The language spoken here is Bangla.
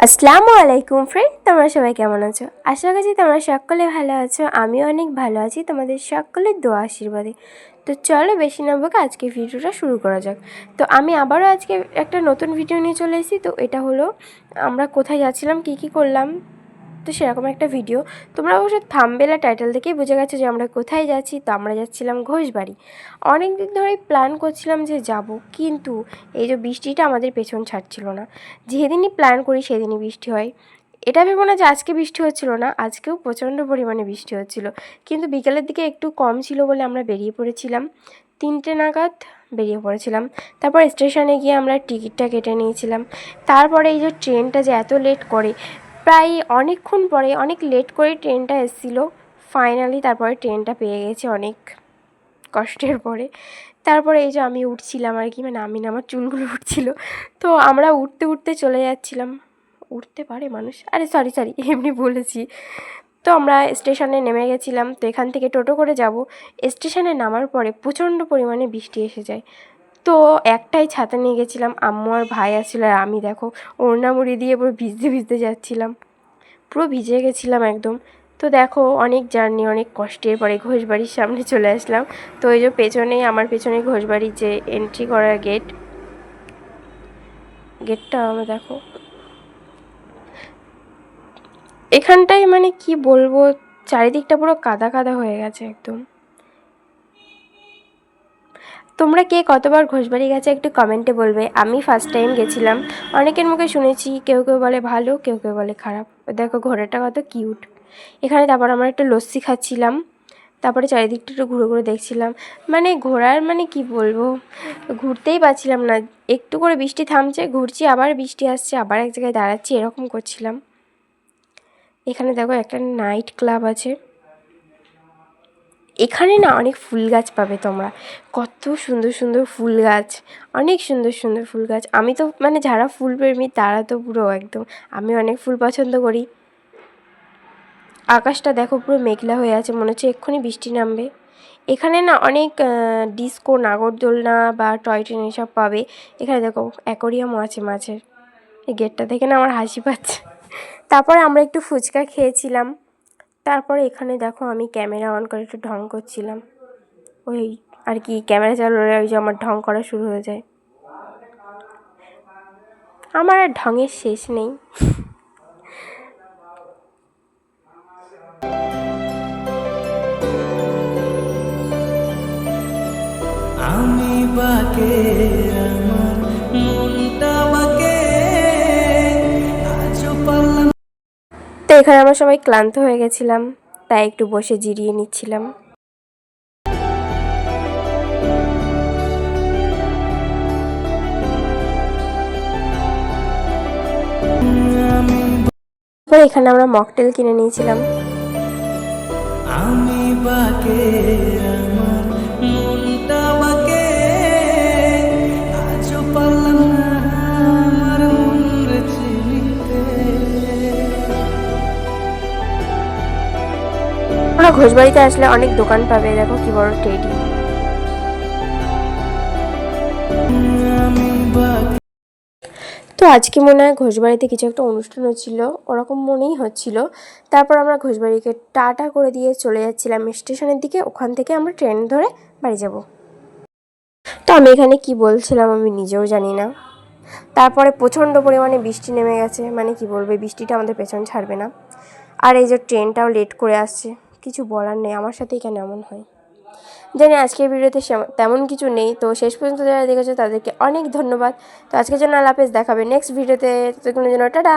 আসসালামু আলাইকুম ফ্রেন্ড, তোমরা সবাই কেমন আছো? আশা করছি তোমরা সকলে ভালো আছো। আমিও অনেক ভালো আছি তোমাদের সকলের দোয়া আশীর্বাদে। তো চলো বেশি না বকে আজকে ভিডিওটা শুরু করা যাক। তো আমি আবারও আজকে একটা নতুন ভিডিও নিয়ে চলে এসেছি। তো এটা হলো আমরা কোথায় যাচ্ছিলাম, কী করলাম, তো সেরকম একটা ভিডিও। তোমরা অবশ্য থাম্বনেল আর টাইটেল দেখেই বুঝে গেছো যে আমরা কোথায় যাচ্ছি। তো আমরা যাচ্ছিলাম ঘোষবাড়ি। অনেক দিন ধরেই প্ল্যান করছিলাম যে যাব, কিন্তু এই যে বৃষ্টিটা আমাদের পেছন ছাড়ছিল না। যেদিনই প্ল্যান করি সেদিনই বৃষ্টি হয়। এটা ভেবো না যে আজকে বৃষ্টি হচ্ছিল না, আজকেও প্রচণ্ড পরিমাণে বৃষ্টি হচ্ছিল, কিন্তু বিকেলের দিকে একটু কম ছিল বলে আমরা বেরিয়ে পড়েছিলাম। 3টে নাগাদ বেরিয়ে পড়েছিলাম। তারপর স্টেশনে গিয়ে আমরা টিকিটটা কেটে নিয়েছিলাম। তারপরে এই যে ট্রেনটা যে এত লেট করে, প্রায় অনেকক্ষণ পরে, অনেক লেট করে ট্রেনটা এসেছিলো। ফাইনালি তারপরে ট্রেনটা পেয়ে গেছি অনেক কষ্টের পরে। তারপরে এই যে আমি উঠছিলাম আর কি, মানে আমি না, আমার চুলগুলো উঠছিল। তো আমরা উঠতে উঠতে চলে যাচ্ছিলাম। উঠতে পারে মানুষ, আরে সরি এমনি বলেছি। তো আমরা স্টেশনে নেমে গেছিলাম। তো এখান থেকে টোটো করে যাব। স্টেশনে নামার পরে প্রচণ্ড পরিমাণে বৃষ্টি এসে যায়। তো একটাই ছাতা নিয়ে গেছিলাম, আম্মু আর ভাই আসছিল, আর আমি দেখো ওড়না মুড়ি দিয়ে পুরো ভিজতে ভিজতে যাচ্ছিলাম, পুরো ভিজে গেছিলাম একদম। তো দেখো অনেক জার্নি, অনেক কষ্টের পরে ঘোষবাড়ির সামনে চলে আসলাম। তো এই যে পেছনেই, আমার পেছনে ঘোষবাড়ির যে এন্ট্রি করার গেটটা আমরা দেখো এখানটায়, মানে কি বলবো, চারিদিকটা পুরো কাদা কাদা হয়ে গেছে একদম। তোমরা কে কতবার ঘোষবাড়ি গেছে একটু কমেন্টে বলবে। আমি ফার্স্ট টাইম গেছিলাম। অনেকের মুখে শুনেছি, কেউ কেউ বলে ভালো, কেউ কেউ বলে খারাপ। দেখো ঘোড়াটা কত কিউট এখানে। তারপর আমরা একটা লস্যি খাচ্ছিলাম। তারপরে চারিদিকটা একটু ঘুরে ঘুরে দেখছিলাম। মানে ঘোরার, মানে কি বলবো, ঘুরতেই পারছিলাম না। একটু করে বৃষ্টি থামছে, ঘুরছি, আবার বৃষ্টি আসছে, আবার এক জায়গায় দাঁড়াচ্ছি, এরকম করছিলাম। এখানে দেখো একটা নাইট ক্লাব আছে। এখানে না অনেক ফুল গাছ পাবে তোমরা, কত সুন্দর সুন্দর ফুল গাছ, অনেক সুন্দর সুন্দর ফুল গাছ। আমি তো মানে যারা ফুল প্রেমী তারা তো পুরো একদম, আমি অনেক ফুল পছন্দ করি। আকাশটা দেখো পুরো মেঘলা হয়ে আছে, মনে হচ্ছে এক্ষুনি বৃষ্টি নামবে। এখানে না অনেক ডিস্কো, নাগরদোলনা বা টয় ট্রেন এসব পাবে। এখানে দেখো অ্যাকোরিয়ামও আছে মাছের। এই গেটটা দেখে না আমার হাসি পাচ্ছে। তারপরে আমরা একটু ফুচকা খেয়েছিলাম। তারপরে এখানে দেখো আমি ক্যামেরা অন করে একটু ঢং করছিলাম। ওই আর কি, ক্যামেরা চালু হলে ওই যে আমার ঢং করা শুরু হয়ে যায়। আমার আর ঢঙের শেষ নেই। আমি বাকে আমার মনটা বাকে আজও পারলাম। তো এখানে আমরা সবাই ক্লান্ত হয়ে গেছিলাম, তাই একটু বসে জিরিয়ে নিচ্ছিলাম। তারপর এখানে আমরা মকটেল কিনে নিয়েছিলাম। আমি বাকে আমার মনটা বাকে আজও পারলাম না আমার মনরে চিনিতে। আমরা ঘোষবাড়িতে আসলে অনেক দোকান পাবে, দেখো কি বড় টেডি। আমি বাকে। তো আজকে মনে হয় ঘোষবাড়িতে কিছু একটা অনুষ্ঠান হচ্ছিল, ওরকম মনেই হচ্ছিল। তারপর আমরা ঘোষবাড়িকে টাটা করে দিয়ে চলে যাচ্ছিলাম স্টেশনের দিকে। ওখান থেকে আমরা ট্রেন ধরে বাড়ি যাব। তো আমি এখানে কি বলছিলাম আমি নিজেও জানি না। তারপরে প্রচণ্ড পরিমাণে বৃষ্টি নেমে গেছে, মানে কি বলবে, বৃষ্টিটা আমাদের পেছন ছাড়বে না। আর এই যে ট্রেনটাও লেট করে আসছে, কিছু বলার নেই, আমার সাথেই কেন এমন হয় জানি। আজকের ভিডিওতে তেমন কিছু নেই। তো শেষ পর্যন্ত যারা দেখেছো তাদেরকে অনেক ধন্যবাদ। তো আজকের জন্য আল্লাহ হাফেজ, দেখাবে নেক্সট ভিডিওতে। ততক্ষণের জন্য টাটা।